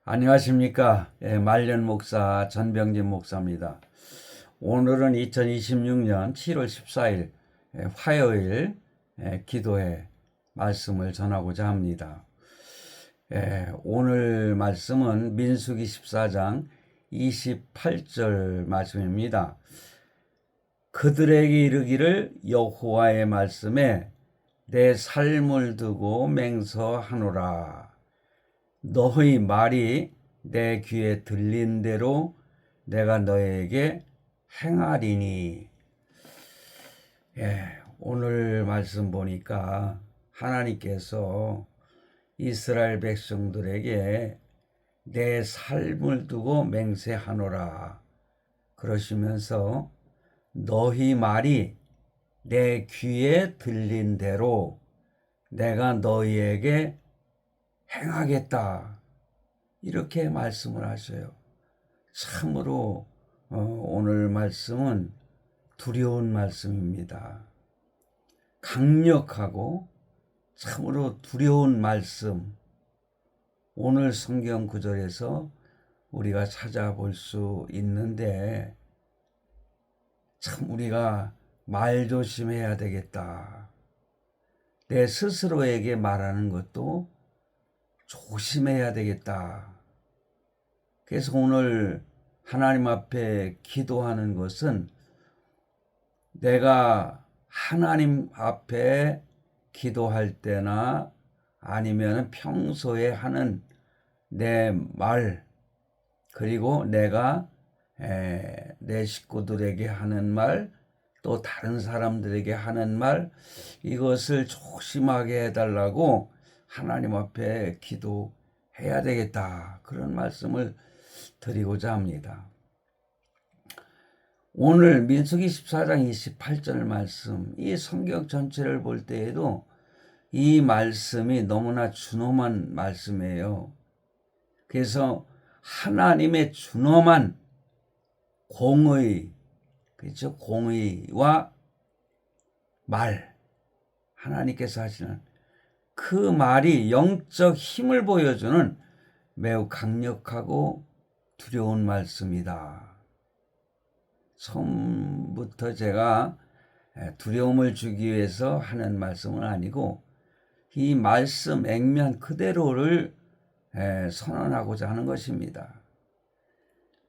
안녕하십니까. 말년 목사 전병진 목사입니다. 오늘은 2026년 7월 14일 화요일 기도회 말씀을 전하고자 합니다. 오늘 말씀은 민수기 14장 28절 말씀입니다. 그들에게 이르기를 여호와의 말씀에 내 삶을 두고 맹서하노라. 너의 말이 내 귀에 들린 대로 내가 너에게 행하리니. 오늘 말씀 보니까 하나님께서 이스라엘 백성들에게 내 삶을 두고 맹세하노라 그러시면서 너희 말이 내 귀에 들린 대로 내가 너희에게 행하겠다 이렇게 말씀을 하셔요. 참으로 오늘 말씀은 두려운 말씀입니다. 강력하고 참으로 두려운 말씀, 오늘 성경 구절에서 우리가 찾아볼 수 있는데 참 우리가 말 조심해야 되겠다. 내 스스로에게 말하는 것도 조심해야 되겠다. 그래서 오늘 하나님 앞에 기도하는 것은 내가 하나님 앞에 기도할 때나 아니면 평소에 하는 내 말, 그리고 내가 내 식구들에게 하는 말, 또 다른 사람들에게 하는 말, 이것을 조심하게 해달라고 하나님 앞에 기도해야 되겠다. 그런 말씀을 드리고자 합니다. 오늘 민수기 14장 28절 말씀, 이 성경 전체를 볼 때에도 이 말씀이 너무나 준엄한 말씀이에요. 그래서 하나님의 준엄한 공의, 그렇죠? 공의와 말, 하나님께서 하시는 그 말이 영적 힘을 보여주는 매우 강력하고 두려운 말씀이다. 처음부터 제가 두려움을 주기 위해서 하는 말씀은 아니고 이 말씀 액면 그대로를 선언하고자 하는 것입니다.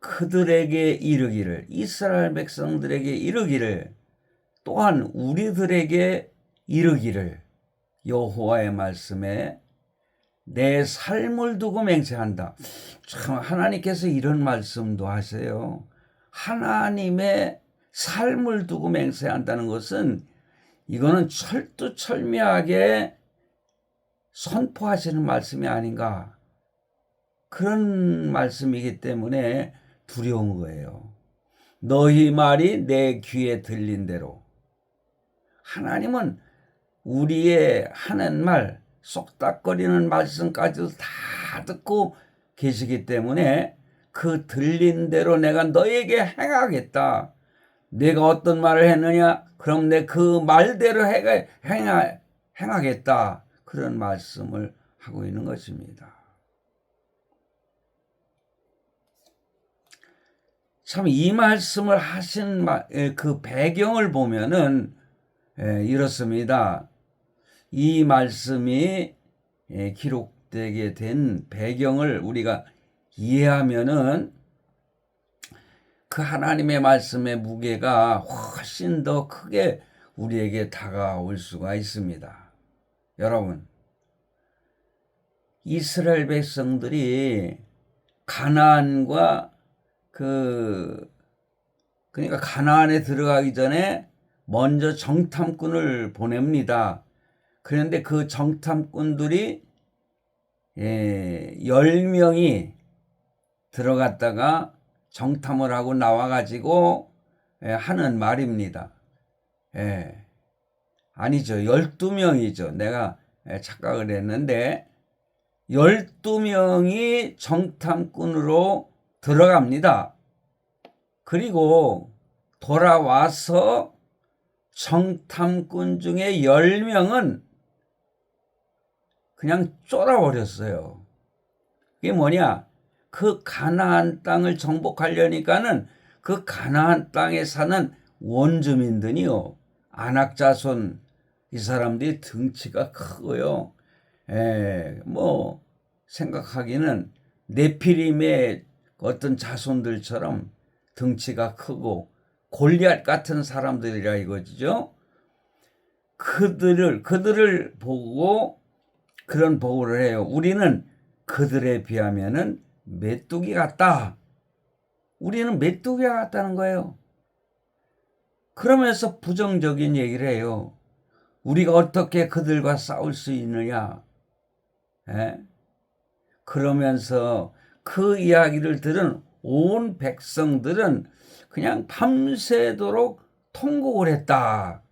그들에게 이르기를, 이스라엘 백성들에게 이르기를, 또한 우리들에게 이르기를, 여호와의 말씀에 내 삶을 두고 맹세한다. 참 하나님께서 이런 말씀도 하세요. 하나님의 삶을 두고 맹세한다는 것은 이거는 철두철미하게 선포하시는 말씀이 아닌가, 그런 말씀이기 때문에 두려운 거예요. 너희 말이 내 귀에 들린 대로. 하나님은 우리의 하는 말, 쏙닥거리는 말씀까지도 다 듣고 계시기 때문에 그 들린 대로 내가 너에게 행하겠다. 내가 어떤 말을 했느냐? 그럼 내 그 말대로 행하겠다. 그런 말씀을 하고 있는 것입니다. 참 이 말씀을 하신 그 배경을 보면은 이렇습니다. 이 말씀이 기록되게 된 배경을 우리가 이해하면은 그 하나님의 말씀의 무게가 훨씬 더 크게 우리에게 다가올 수가 있습니다. 여러분, 이스라엘 백성들이 가나안과 그러니까 가나안에 들어가기 전에 먼저 정탐꾼을 보냅니다. 그런데 그 정탐꾼들이 10명이 들어갔다가 정탐을 하고 나와가지고 하는 말입니다. 아니죠. 12명이죠. 내가 착각을 했는데 12명이 정탐꾼으로 들어갑니다. 그리고 돌아와서 정탐꾼 중에 10명은 그냥 쫄아버렸어요. 그게 뭐냐? 그 가나안 땅을 정복하려니까는 그 가나안 땅에 사는 원주민들이요, 아낙 자손, 이 사람들이 덩치가 크고요. 뭐 생각하기는 네피림의 어떤 자손들처럼 덩치가 크고 골리앗 같은 사람들이라 이거죠. 그들을 보고 그런 보고를 해요. 우리는 그들에 비하면은 메뚜기 같다. 우리는 메뚜기가 같다는 거예요. 그러면서 부정적인 얘기를 해요. 우리가 어떻게 그들과 싸울 수 있느냐. 그러면서 그 이야기를 들은 온 백성들은 그냥 밤새도록 통곡을 했다.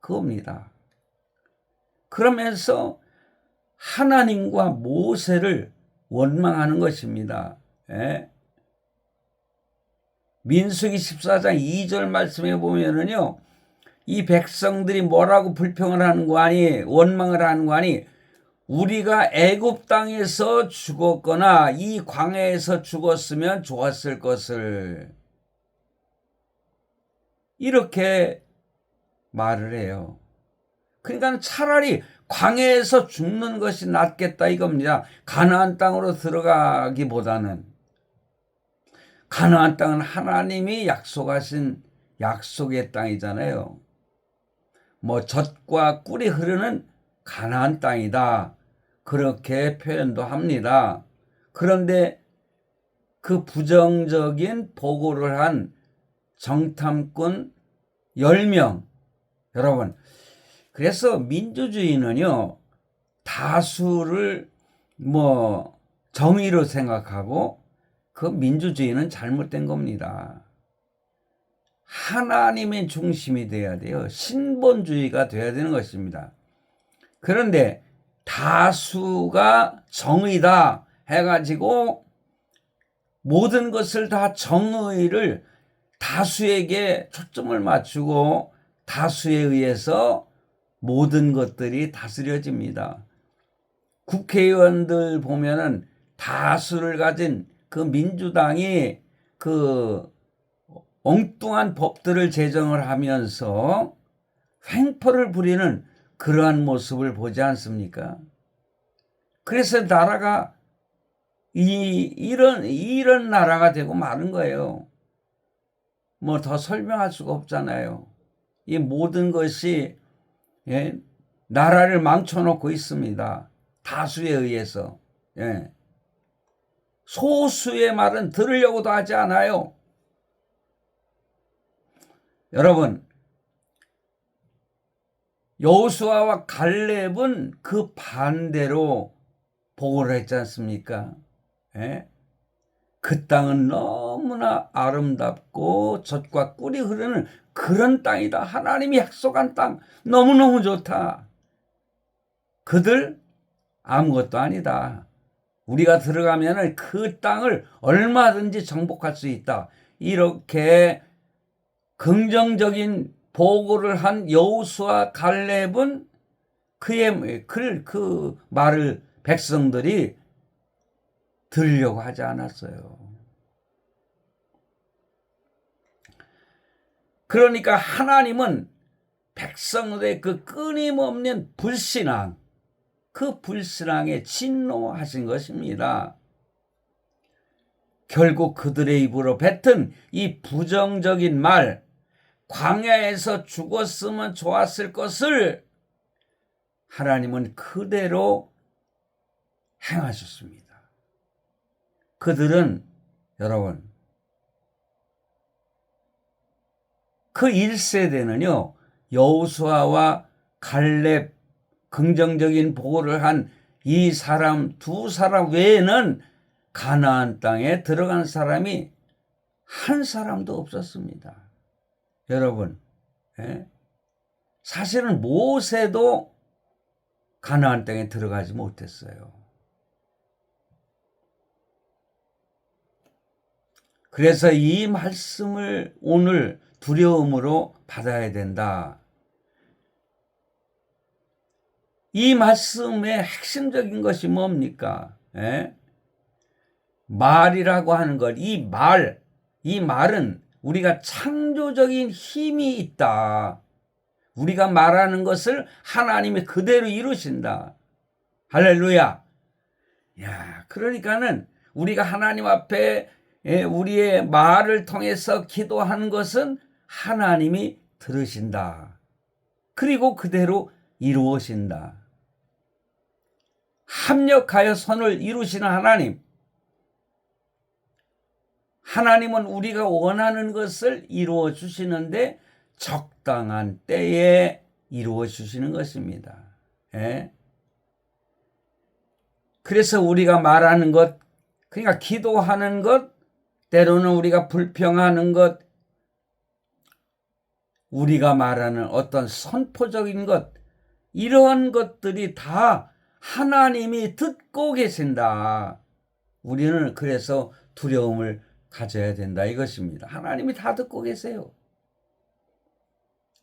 그겁니다. 그러면서 하나님과 모세를 원망하는 것입니다. 민수기 14장 2절 말씀에 보면은요, 이 백성들이 뭐라고 불평을 하는 거 아니, 원망을 하는 거 아니, 우리가 애굽 땅에서 죽었거나 이 광야에서 죽었으면 좋았을 것을, 이렇게 말을 해요. 그러니까 차라리 광야에서 죽는 것이 낫겠다 이겁니다. 가나안 땅으로 들어가기보다는. 가나안 땅은 하나님이 약속하신 약속의 땅이잖아요. 뭐 젖과 꿀이 흐르는 가나안 땅이다, 그렇게 표현도 합니다. 그런데 그 부정적인 보고를 한 정탐꾼 10명, 여러분, 그래서 민주주의는요, 다수를 뭐 정의로 생각하고 그 민주주의는 잘못된 겁니다. 하나님의 중심이 돼야 돼요. 신본주의가 돼야 되는 것입니다. 그런데 다수가 정의다 해가지고 모든 것을 다 정의를 다수에게 초점을 맞추고 다수에 의해서 모든 것들이 다스려집니다. 국회의원들 보면은 다수를 가진 그 민주당이 그 엉뚱한 법들을 제정을 하면서 횡포를 부리는 그러한 모습을 보지 않습니까? 그래서 나라가 이런 나라가 되고 마는 거예요. 뭐 더 설명할 수가 없잖아요. 이 모든 것이 나라를 망쳐놓고 있습니다. 다수에 의해서. 소수의 말은 들으려고도 하지 않아요. 여러분, 여호수아와 갈렙은 그 반대로 보고를 했지 않습니까? 그 땅은 너무나 아름답고 젖과 꿀이 흐르는 그런 땅이다. 하나님이 약속한 땅, 너무너무 좋다. 그들 아무것도 아니다. 우리가 들어가면 그 땅을 얼마든지 정복할 수 있다. 이렇게 긍정적인 보고를 한 여호수아 갈렙은 그 말을 백성들이 들으려고 하지 않았어요. 그러니까 하나님은 백성들의 그 끊임없는 불신앙, 그 불신앙에 진노하신 것입니다. 결국 그들의 입으로 뱉은 이 부정적인 말, 광야에서 죽었으면 좋았을 것을 하나님은 그대로 행하셨습니다. 그들은 여러분, 그 1세대는요, 여호수아와 갈렙 긍정적인 보고를 한 이 사람 두 사람 외에는 가나안 땅에 들어간 사람이 한 사람도 없었습니다. 여러분, 사실은 모세도 가나안 땅에 들어가지 못했어요. 그래서 이 말씀을 오늘 두려움으로 받아야 된다. 이 말씀의 핵심적인 것이 뭡니까? 말이라고 하는 것, 이 말은 우리가 창조적인 힘이 있다. 우리가 말하는 것을 하나님이 그대로 이루신다. 할렐루야. 야, 그러니까는 우리가 하나님 앞에 우리의 말을 통해서 기도하는 것은 하나님이 들으신다. 그리고 그대로 이루어진다. 합력하여 선을 이루시는 하나님. 하나님은 우리가 원하는 것을 이루어 주시는데 적당한 때에 이루어 주시는 것입니다. 예? 그래서 우리가 말하는 것, 그러니까 기도하는 것, 때로는 우리가 불평하는 것, 우리가 말하는 어떤 선포적인 것, 이러한 것들이 다 하나님이 듣고 계신다. 우리는 그래서 두려움을 가져야 된다 이것입니다. 하나님이 다 듣고 계세요.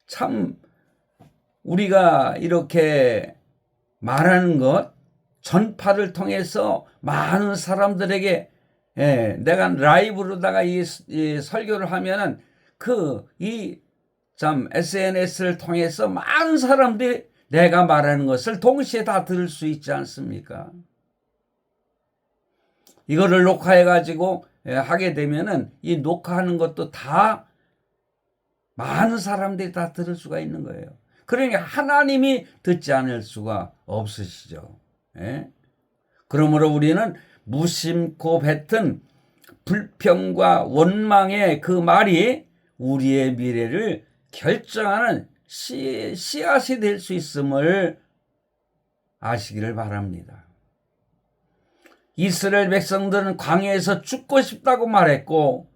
참 우리가 이렇게 말하는 것, 전파를 통해서 많은 사람들에게 내가 라이브로다가 이 설교를 하면은 SNS를 통해서 많은 사람들이 내가 말하는 것을 동시에 다 들을 수 있지 않습니까? 이거를 녹화해가지고 하게 되면은 이 녹화하는 것도 다 많은 사람들이 다 들을 수가 있는 거예요. 그러니까 하나님이 듣지 않을 수가 없으시죠. 예? 그러므로 우리는 무심코 뱉은 불평과 원망의 그 말이 우리의 미래를 결정하는 씨앗이 될 수 있음을 아시기를 바랍니다. 이스라엘 백성들은 광야에서 죽고 싶다고 말했고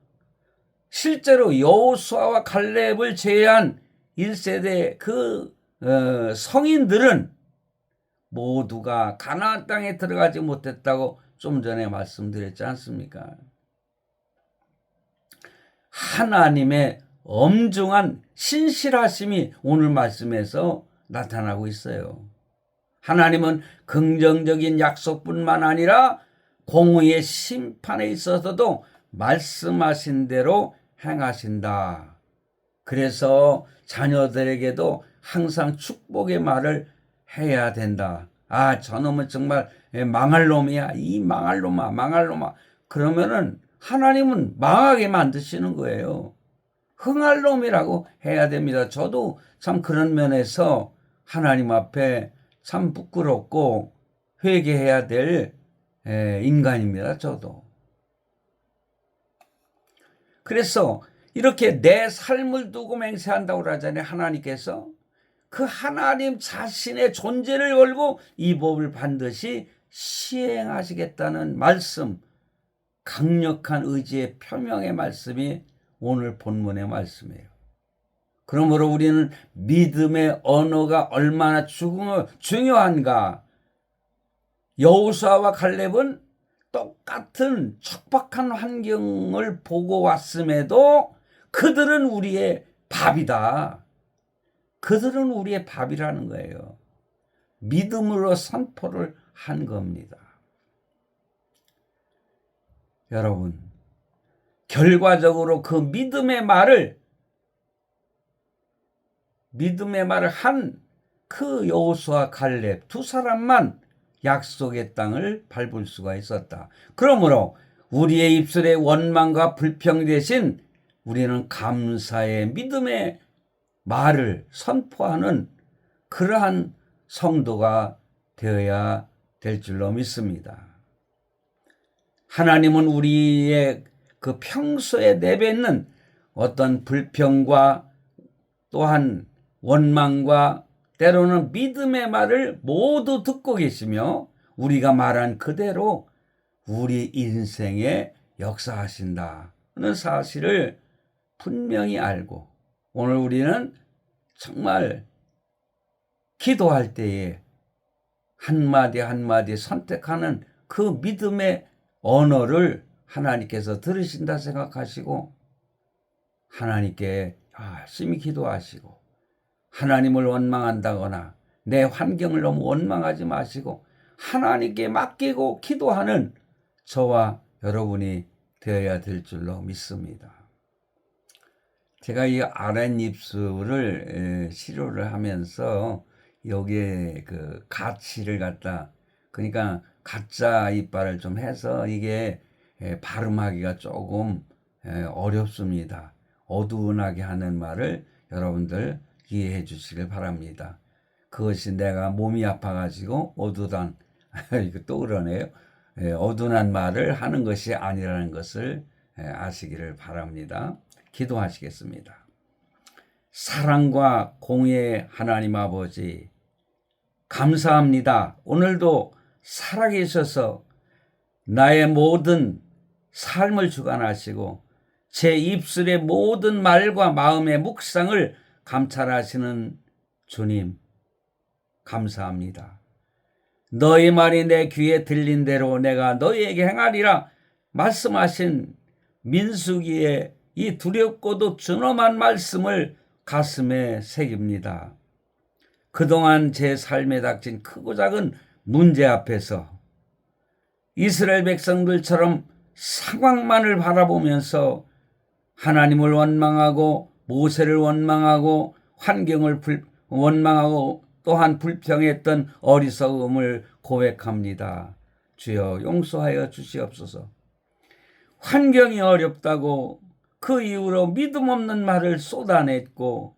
실제로 여호수아와 갈렙을 제외한 1세대 성인들은 모두가 가나안 땅에 들어가지 못했다고 좀 전에 말씀드렸지 않습니까? 하나님의 엄중한 신실하심이 오늘 말씀에서 나타나고 있어요. 하나님은 긍정적인 약속뿐만 아니라 공의의 심판에 있어서도 말씀하신 대로 행하신다. 그래서 자녀들에게도 항상 축복의 말을 해야 된다. 아, 저놈은 정말 망할 놈이야. 이 망할 놈아, 망할 놈아. 그러면은 하나님은 망하게 만드시는 거예요. 흥할 놈이라고 해야 됩니다. 저도 참 그런 면에서 하나님 앞에 참 부끄럽고 회개해야 될 인간입니다. 저도. 그래서 이렇게 내 삶을 두고 맹세한다고 그러잖아요. 하나님께서. 그 하나님 자신의 존재를 걸고 이 법을 반드시 시행하시겠다는 말씀, 강력한 의지의 표명의 말씀이 오늘 본문의 말씀이에요. 그러므로 우리는 믿음의 언어가 얼마나 중요한가. 여호수아와 갈렙은 똑같은 척박한 환경을 보고 왔음에도 그들은 우리의 밥이다. 그들은 우리의 밥이라는 거예요. 믿음으로 선포를 한 겁니다. 여러분, 결과적으로 그 믿음의 말을 한 그 여호수아 갈렙 두 사람만 약속의 땅을 밟을 수가 있었다. 그러므로 우리의 입술의 원망과 불평 대신 우리는 감사의 믿음의 말을 선포하는 그러한 성도가 되어야 될 줄로 믿습니다. 하나님은 우리의 그 평소에 내뱉는 어떤 불평과 또한 원망과 때로는 믿음의 말을 모두 듣고 계시며 우리가 말한 그대로 우리 인생에 역사하신다는 사실을 분명히 알고 오늘 우리는 정말 기도할 때에 한마디 한마디 선택하는 그 믿음의 언어를 하나님께서 들으신다 생각하시고 하나님께 열심히 기도하시고 하나님을 원망한다거나 내 환경을 너무 원망하지 마시고 하나님께 맡기고 기도하는 저와 여러분이 되어야 될 줄로 믿습니다. 제가 이 아랫입술을 치료를 하면서 여기에 그 가치를 갖다, 그러니까 가짜 이빨을 좀 해서 이게 발음하기가 조금 어렵습니다. 어두운하게 하는 말을 여러분들 이해해 주시길 바랍니다. 그것이 내가 몸이 아파가지고 어두단 이거 또 그러네요. 어두운 말을 하는 것이 아니라는 것을 아시기를 바랍니다. 기도하시겠습니다. 사랑과 공의의 하나님 아버지, 감사합니다. 오늘도 살아계셔서 나의 모든 삶을 주관하시고 제 입술의 모든 말과 마음의 묵상을 감찰하시는 주님, 감사합니다. 너희 말이 내 귀에 들린 대로 내가 너희에게 행하리라 말씀하신 민수기의 이 두렵고도 준엄한 말씀을 가슴에 새깁니다. 그동안 제 삶에 닥친 크고 작은 문제 앞에서 이스라엘 백성들처럼 상황만을 바라보면서 하나님을 원망하고 모세를 원망하고 환경을 원망하고 또한 불평했던 어리석음을 고백합니다. 주여 용서하여 주시옵소서. 환경이 어렵다고 그 이후로 믿음 없는 말을 쏟아냈고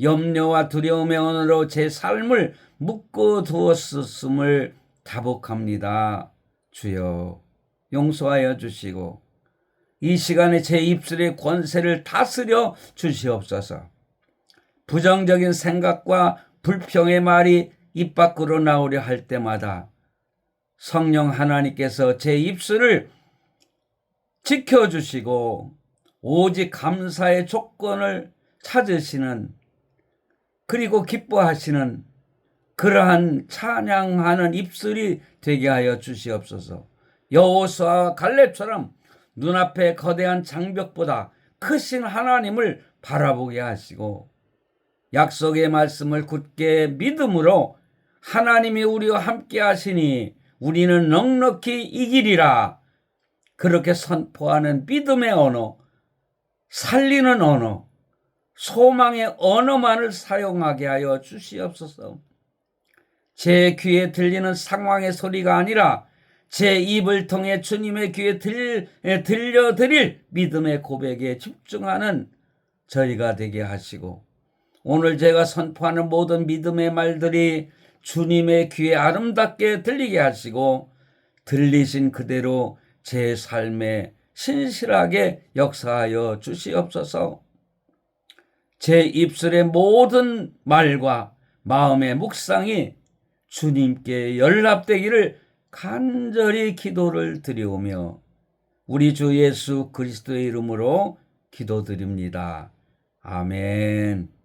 염려와 두려움의 언어로 제 삶을 묶어 두었음을 다복합니다. 주여 용서하여 주시고 이 시간에 제 입술의 권세를 다스려 주시옵소서. 부정적인 생각과 불평의 말이 입 밖으로 나오려 할 때마다 성령 하나님께서 제 입술을 지켜주시고 오직 감사의 조건을 찾으시는, 그리고 기뻐하시는 그러한 찬양하는 입술이 되게 하여 주시옵소서. 여호수아와 갈렙처럼 눈앞에 거대한 장벽보다 크신 하나님을 바라보게 하시고 약속의 말씀을 굳게 믿음으로 하나님이 우리와 함께 하시니 우리는 넉넉히 이기리라, 그렇게 선포하는 믿음의 언어, 살리는 언어, 소망의 언어만을 사용하게 하여 주시옵소서. 제 귀에 들리는 상황의 소리가 아니라 제 입을 통해 주님의 귀에 들려드릴 믿음의 고백에 집중하는 저희가 되게 하시고, 오늘 제가 선포하는 모든 믿음의 말들이 주님의 귀에 아름답게 들리게 하시고 들리신 그대로 제 삶에 신실하게 역사하여 주시옵소서. 제 입술의 모든 말과 마음의 묵상이 주님께 연락되기를 간절히 기도를 드리오며 우리 주 예수 그리스도의 이름으로 기도드립니다. 아멘.